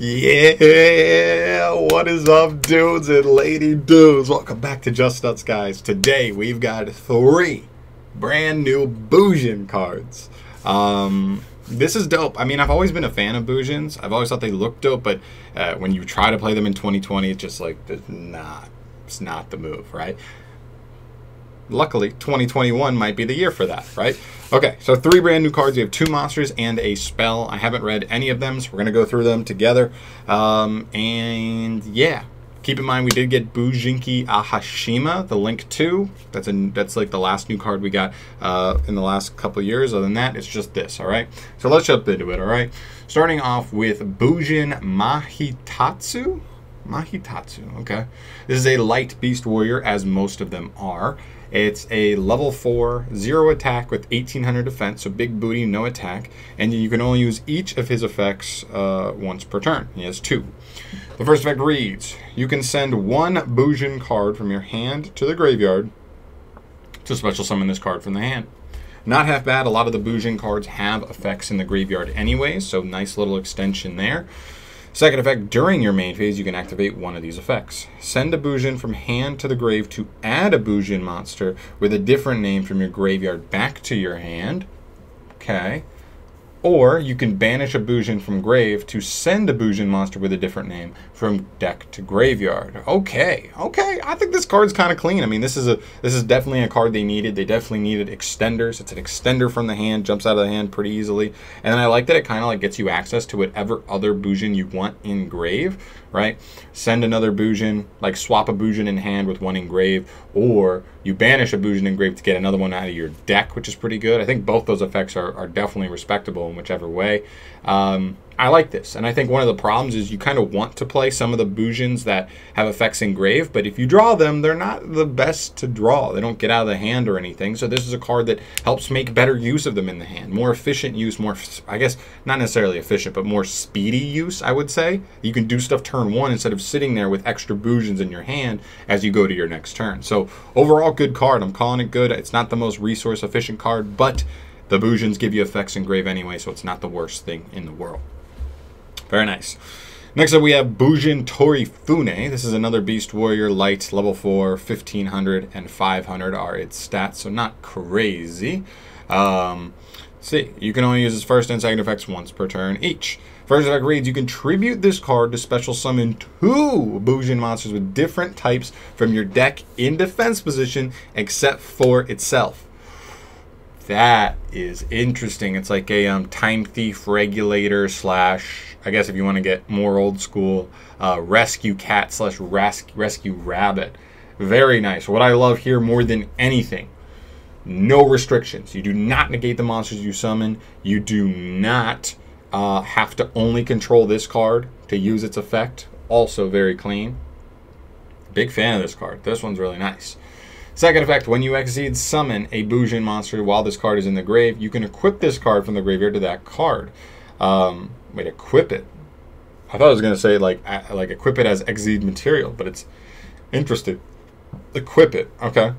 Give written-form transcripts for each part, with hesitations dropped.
Yeah, what is up, dudes and lady dudes? Welcome back to Just Nuts, guys. Today we've got 3 brand new Bujin cards. This is dope. I mean, I've always been a fan of Bujins. I've always thought they looked dope, but when you try to play them in 2020, it's just like, it's not the move, right? Luckily, 2021 might be the year for that, right? Okay, so 3 brand new cards. We have 2 monsters and a spell. I haven't read any of them, so we're going to go through them together. And yeah, keep in mind we did get Bujinki Ahashima, the Link 2. That's like the last new card we got in the last couple of years. Other than that, it's just this, all right? So let's jump into it, all right? Starting off with Bujin Mahitatsu. Mahitatsu, okay. This is a light beast warrior, as most of them are. It's a level 4, 0 attack with 1800 defense, so big booty, no attack. And you can only use each of his effects once per turn. He has 2. The first effect reads, you can send 1 Bujin card from your hand to the graveyard to special summon this card from the hand. Not half bad. A lot of the Bujin cards have effects in the graveyard anyways, so nice little extension there. Second effect, during your main phase, you can activate 1 of these effects. Send a Bujin from hand to the grave to add a Bujin monster with a different name from your graveyard back to your hand. Okay. Or you can banish a Bujin from grave to send a Bujin monster with a different name from deck to graveyard. Okay, okay. I think this card's kind of clean. I mean, this is definitely a card they needed. They definitely needed extenders. It's an extender from the hand, jumps out of the hand pretty easily. And then I like that it kind of like gets you access to whatever other Bujin you want in grave, right? Send another Bujin, like swap a Bujin in hand with 1 in grave, or you banish a Bujin in grave to get another one out of your deck, which is pretty good. I think both those effects are definitely respectable in whichever way. I like this, and I think one of the problems is you kind of want to play some of the Bujins that have effects in grave, but if you draw them, they're not the best to draw. They don't get out of the hand or anything, so this is a card that helps make better use of them in the hand. More efficient use, more, I guess, not necessarily efficient, but more speedy use, I would say. You can do stuff turn 1 instead of sitting there with extra Bujins in your hand as you go to your next turn. So overall, good card. I'm calling it good. It's not the most resource efficient card, but the Bujins give you effects in grave anyway, so it's not the worst thing in the world. Very nice. Next up, we have Bujin Torifune. This is another Beast Warrior, light, level 4, 1500 and 500 are its stats, so not crazy. See, you can only use its first and second effects once per turn each. First effect reads, you can tribute this card to special summon 2 Bujin monsters with different types from your deck in defense position except for itself. That is interesting. It's like a time thief regulator slash, I guess if you want to get more old school, rescue cat slash rescue rabbit. Very nice. What I love here more than anything, no restrictions. You do not negate the monsters you summon. You do not have to only control this card to use its effect. Also very clean. Big fan of this card. This one's really nice. Second effect, when you exceed summon a Bujin monster while this card is in the grave, you can equip this card from the graveyard to that card. Wait, equip it. I thought I was going to say like equip it as exceed material, but it's interesting. Equip it, okay.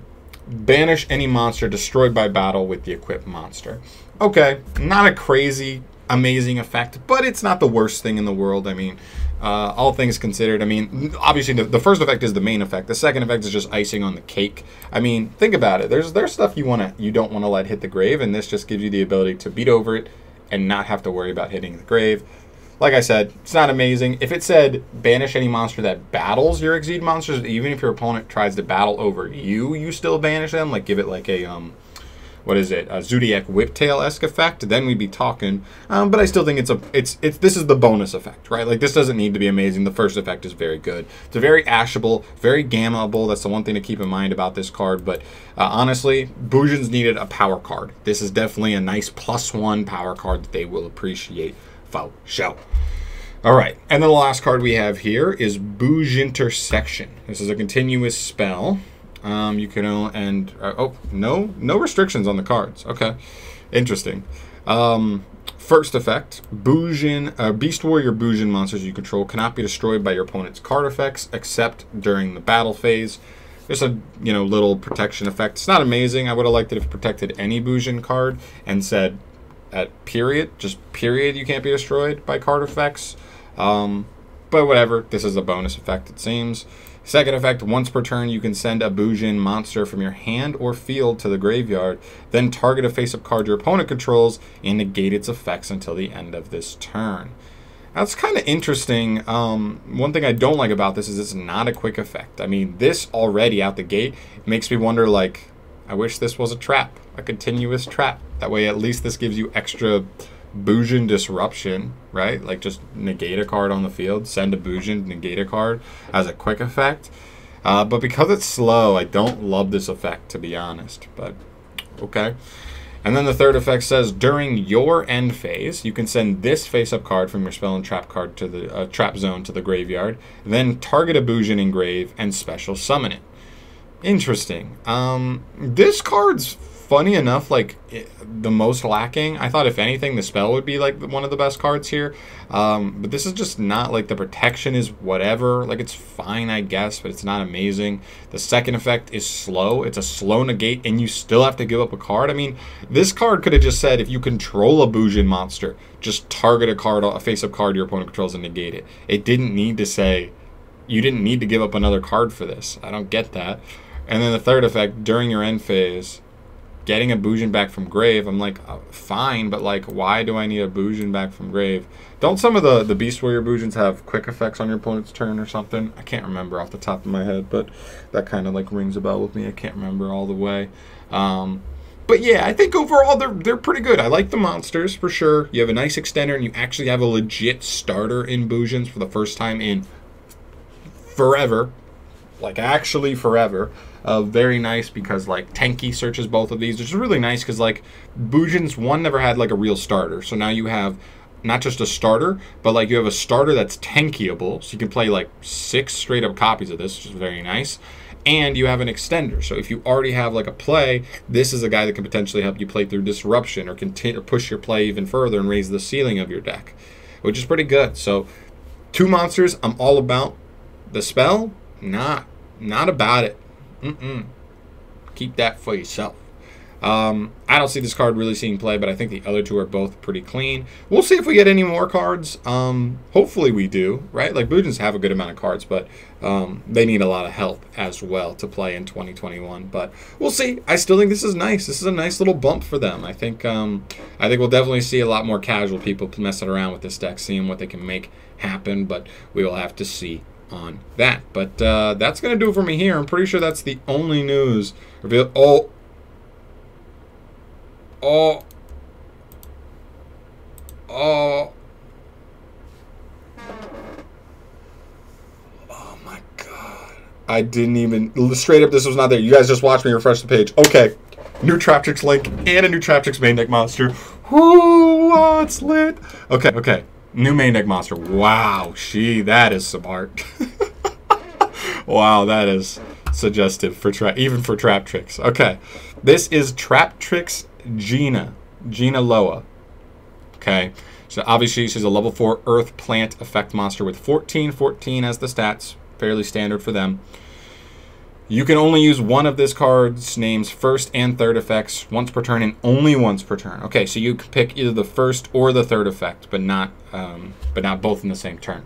Banish any monster destroyed by battle with the equipped monster. Okay, not a crazy, amazing effect, but it's not the worst thing in the world. I mean, all things considered, I mean, obviously the first effect is the main effect. The second effect is just icing on the cake. I mean, think about it. There's stuff you don't want to let hit the grave, and this just gives you the ability to beat over it and not have to worry about hitting the grave. Like I said, it's not amazing. If it said banish any monster that battles your exceed monsters, even if your opponent tries to battle over you, you still banish them. Like give it like a what is it? A Zodiac Whiptail-esque effect. Then we'd be talking. But I still think this is the bonus effect, right? Like this doesn't need to be amazing. The first effect is very good. It's a very ashable, very gamma-able. That's the one thing to keep in mind about this card. But honestly, Bujins needed a power card. This is definitely a nice +1 power card that they will appreciate. For sure. All right, and then the last card we have here is Bujintersection. This is a continuous spell. You can oh, no restrictions on the cards. Okay, interesting. First effect, Beast Warrior Bujin monsters you control cannot be destroyed by your opponent's card effects except during the battle phase. There's a little protection effect. It's not amazing. I would have liked it if it protected any Bujin card and said at period, just period, you can't be destroyed by card effects. But whatever, this is a bonus effect, it seems. Second effect, once per turn, you can send a Bujin monster from your hand or field to the graveyard, then target a face-up card your opponent controls and negate its effects until the end of this turn. That's kind of interesting. One thing I don't like about this is it's not a quick effect. I mean, this already out the gate makes me wonder, like, I wish this was a trap, a continuous trap. That way at least this gives you extra Bujin disruption, right? Like just negate a card on the field, send a Bujin, negate a card as a quick effect. But because it's slow, I don't love this effect, to be honest. But okay. And then the third effect says, during your end phase, you can send this face-up card from your spell and trap card to the trap zone to the graveyard, then target a Bujin in grave and special summon it. Interesting. This card's funny enough, like the most lacking. I thought if anything the spell would be like one of the best cards here, but this is just not, like, the protection is whatever, like it's fine I guess, but it's not amazing. The second effect is slow. It's a slow negate and you still have to give up a card. I mean, this card could have just said if you control a Bujin monster, just target a card, a face-up card your opponent controls and negate it. It didn't need to say you didn't need to give up another card for this. I don't get that. And then the third effect, during your end phase, getting a Bujin back from grave, I'm like, fine, but like, why do I need a Bujin back from grave? Don't some of the Beast Warrior Bujins have quick effects on your opponent's turn or something? I can't remember off the top of my head, but that kind of like rings a bell with me. I can't remember all the way. But yeah, I think overall they're pretty good. I like the monsters for sure. You have a nice extender and you actually have a legit starter in Bujins for the first time in forever. Like actually forever. Very nice because like Tenki searches both of these, which is really nice because like Bujins 1 never had like a real starter, so now you have not just a starter, but like you have a starter that's Tenkiable, so you can play like 6 straight up copies of this, which is very nice. And you have an extender, so if you already have like a play, this is a guy that can potentially help you play through disruption or continue or push your play even further and raise the ceiling of your deck, which is pretty good. So 2 monsters, I'm all about. The spell, not about it. Keep that for yourself. I don't see this card really seeing play, but I think the other 2 are both pretty clean. We'll see if we get any more cards. Hopefully we do, right? Like Bujins have a good amount of cards, but they need a lot of help as well to play in 2021. But we'll see. I still think this is nice. This is a nice little bump for them. I think we'll definitely see a lot more casual people messing around with this deck, seeing what they can make happen. But we will have to see on that. But that's gonna do it for me here. I'm pretty sure that's the only news revealed. Oh my god, I didn't even, straight up, this was not there. You guys just watched me refresh the page. Okay, new TRAPTRIX link and a new TRAPTRIX main deck monster. Whoo, it's lit. Okay, new main deck monster. Wow, that is smart. Wow, that is suggestive for even for TRAPTRIX. Okay, this is TRAPTRIX Gina Loa. Okay, so obviously she's a level 4 Earth Plant effect monster with 14 as the stats, fairly standard for them. You can only use one of this card's name's first and third effects once per turn and only once per turn. Okay, so you can pick either the first or the third effect, but not both in the same turn.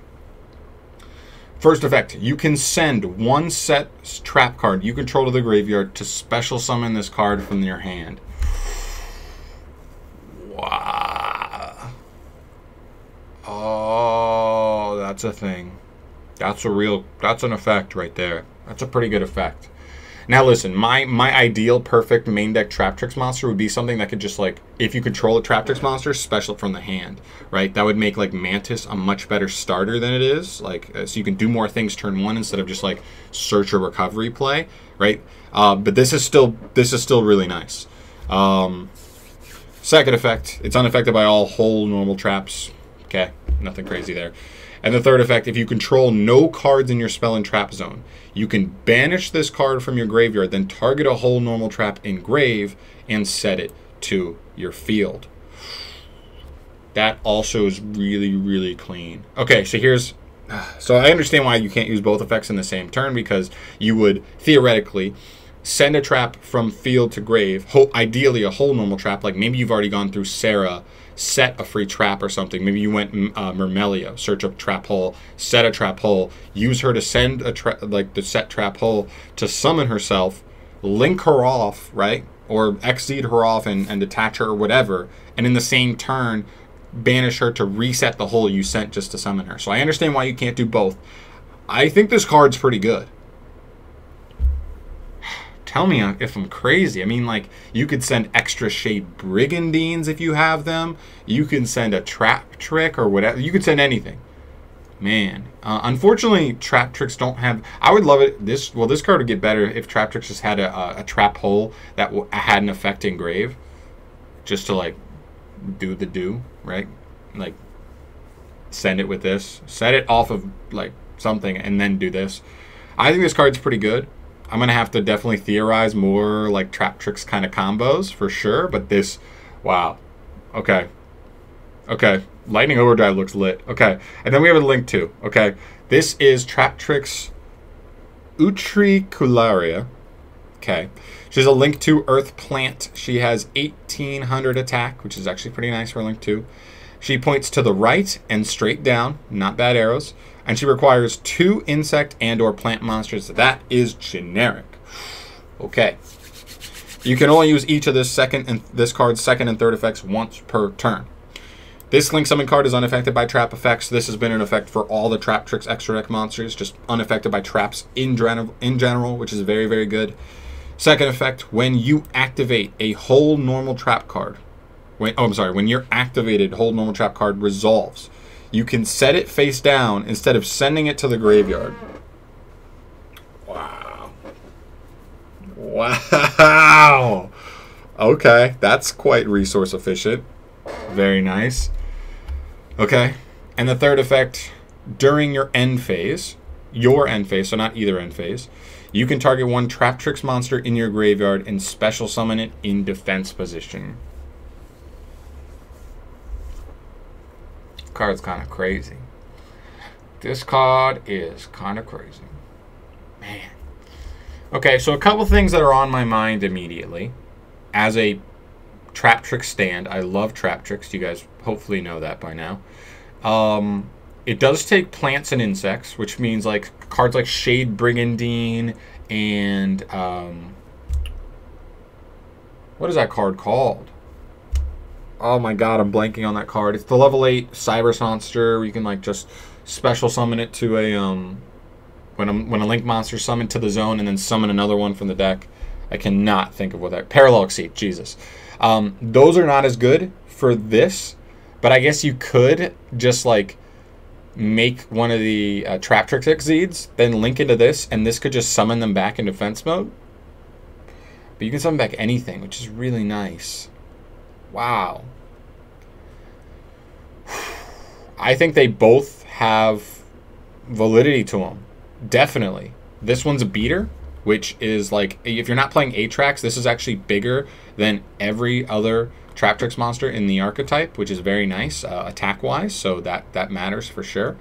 First effect, you can send one set trap card you control to the graveyard to special summon this card from your hand. Wow. Oh, that's a thing. That's an effect right there. That's a pretty good effect. Now listen, my ideal perfect main deck TRAPTRIX monster would be something that could just, like, if you control a TRAPTRIX monster, special from the hand, right? That would make like Mantis a much better starter than it is, like, so you can do more things turn 1 instead of just like search or recovery play, right? But this is still really nice. Second effect, it's unaffected by all whole normal traps. Okay, nothing crazy there. And the third effect, if you control no cards in your spell and trap zone, you can banish this card from your graveyard, then target a whole normal trap in grave and set it to your field. That also is really, really clean. Okay, so I understand why you can't use both effects in the same turn, because you would theoretically send a trap from field to grave, ideally a whole normal trap, like maybe you've already gone through Sarah, set a free trap or something. Maybe you went Mermelio, search a trap hole, set a trap hole, use her to send a the set trap hole to summon herself, link her off, right? Or exceed her off and detach her or whatever, and in the same turn, banish her to reset the hole you sent just to summon her. So I understand why you can't do both. I think this card's pretty good. Tell me if I'm crazy. I mean, like, you could send extra shade brigandines if you have them. You can send a TRAPTRIX or whatever. You could send anything. Man, unfortunately, TRAPTRIX don't have. I would love it. This card would get better if TRAPTRIX just had a trap hole that had an effect in grave, just to like do right, like send it with this, set it off of like something, and then do this. I think this card's pretty good. I'm gonna have to definitely theorize more like TRAPTRIX kind of combos for sure. But this, wow, okay. Lightning Overdrive looks lit. Okay, and then we have a link too. Okay, this is TRAPTRIX Utricularia. Okay, she's a link 2 Earth Plant. She has 1800 attack, which is actually pretty nice for a link 2. She points to the right and straight down, not bad arrows, and she requires 2 insect and/or plant monsters. That is generic. Okay, you can only use each of this card's second and third effects once per turn. This Link Summon card is unaffected by trap effects. This has been in effect for all the TRAPTRIX extra deck monsters, just unaffected by traps in general, which is very, very good. Second effect, when you activate a whole normal trap card, when your activated whole normal trap card resolves, you can set it face down instead of sending it to the graveyard. Wow. Wow. Okay, that's quite resource efficient. Very nice. Okay, and the third effect, during your end phase, so not either end phase, you can target one TRAPTRIX monster in your graveyard and special summon it in defense position. Card's kind of crazy. This card is kind of crazy. Man. Okay, so a couple things that are on my mind immediately. As a TRAPTRIX stand, I love TRAPTRIX. You guys hopefully know that by now. It does take plants and insects, which means like cards like Shade Brigandine and what is that card called? Oh my god, I'm blanking on that card. It's the level 8 Cyber Monster where you can like just special summon it to a when a Link monster summoned to the zone and then summon another one from the deck. I cannot think of what that Parallel Exceed, Jesus. Those are not as good for this, but I guess you could just like make one of the TRAPTRIX Exceeds, then link into this, and this could just summon them back in defense mode. But you can summon back anything, which is really nice. Wow. I think they both have validity to them. Definitely. This one's a beater, which is like, if you're not playing Atrax, this is actually bigger than every other TRAPTRIX monster in the archetype, which is very nice attack-wise, so that matters for sure.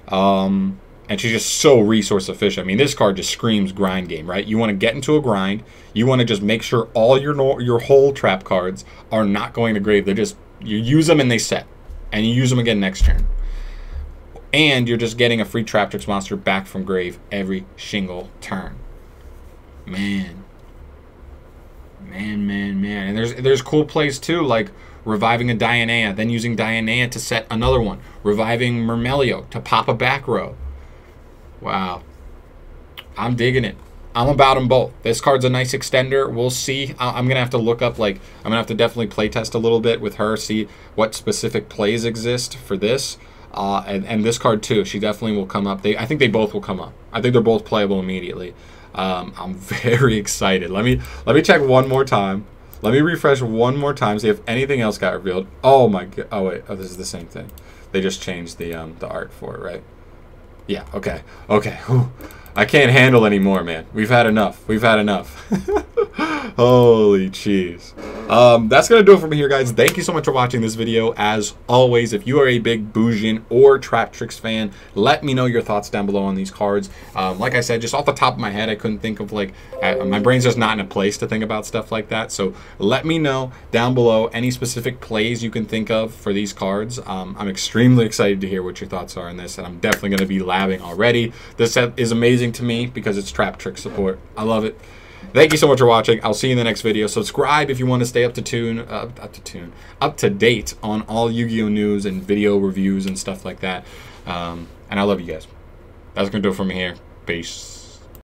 And she's just so resource efficient. I mean, this card just screams grind game, right? You want to get into a grind. You want to just make sure all your whole trap cards are not going to grave. They're just, you use them and they set, and you use them again next turn. And you're just getting a free TRAPTRIX monster back from grave every single turn. Man. And there's cool plays too, like reviving a Dionea, then using Dionea to set another one. Reviving Mermelio to pop a back row. Wow. I'm digging it. I'm about them both. This card's a nice extender. We'll see. I'm going to have to look up, like, I'm going to have to definitely play test a little bit with her, see what specific plays exist for this. And this card too, she definitely will come up. I think they both will come up. I think they're both playable immediately. I'm very excited. Let me check one more time. Let me refresh one more time, see if anything else got revealed. Oh my god. Oh wait. Oh, this is the same thing. They just changed the art for it, right? Yeah. Okay. Okay. Whew. I can't handle anymore, man. We've had enough. Holy cheese. That's going to do it for me here, guys. Thank you so much for watching this video. As always, if you are a big Bujin or TRAPTRIX fan, let me know your thoughts down below on these cards. Like I said, just off the top of my head, I couldn't think of, like, my brain's just not in a place to think about stuff like that. So let me know down below any specific plays you can think of for these cards. I'm extremely excited to hear what your thoughts are on this, and I'm definitely going to be labbing already. This set is amazing to me because it's TRAPTRIX support. I love it. Thank you so much for watching. I'll see you in the next video. Subscribe if you want to stay up to date on all Yu-Gi-Oh news and video reviews and stuff like that. And I love you guys. That's gonna do it for me here. Peace.